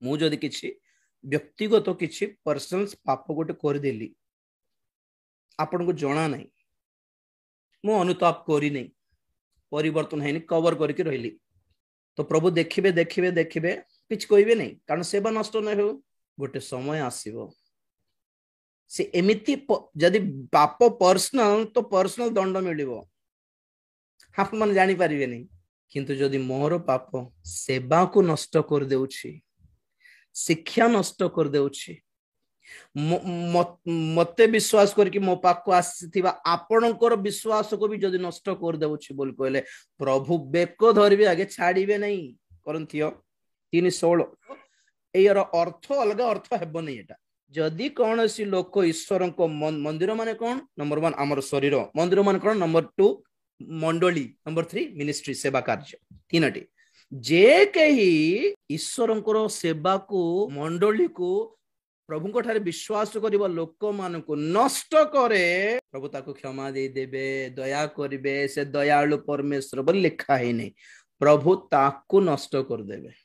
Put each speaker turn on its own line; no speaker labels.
मु जदि किछि व्यक्तिगत किछि पर्सनल पाप गोटे करदेली आपण को जना नहीं मु अनुताप करी नहीं परिवर्तन है कवर करके रही तो प्रभु देखिबे देखिबे देखिबे किछ कहबे नहीं कारण सेवा नष्ट न हो गोटे समय आसीबो से एमिति जदि पाप पर्सनल तो पर्सनल दंड मिलिबो आप मन जानी पारिबे नहीं किंतु जदि मोर पाप सेवा को नष्ट कर देउछि शिक्षा नष्ट कर देउछि मते विश्वास करके मो पाक आसीथिबा आपणकर विश्वास को भी जदि नष्ट कर देउछि बोल कहले प्रभु बेको धरबे आगे छाड़ीबे नहीं करंथियो 3:16 एयर अर्थ अलग अर्थ हेबो नहीं एटा जदि कौन सी लोक ईश्वर को मंदिर माने कौन नंबर 1 आमर शरीर मंदिर माने कौन नंबर 2 मंडली नंबर 3 मिनिस्ट्री सेवा कार्य तीनटी जे कही ईश्वर सेवा को मंडली को प्रभु को ठारे विश्वास करिबा लोक मान को नष्ट करे प्रभु ताको क्षमा दे देबे दया करिवे से दयालु परमेश्वर बोल लिखा है नहीं प्रभु ताको नष्ट कर देबे।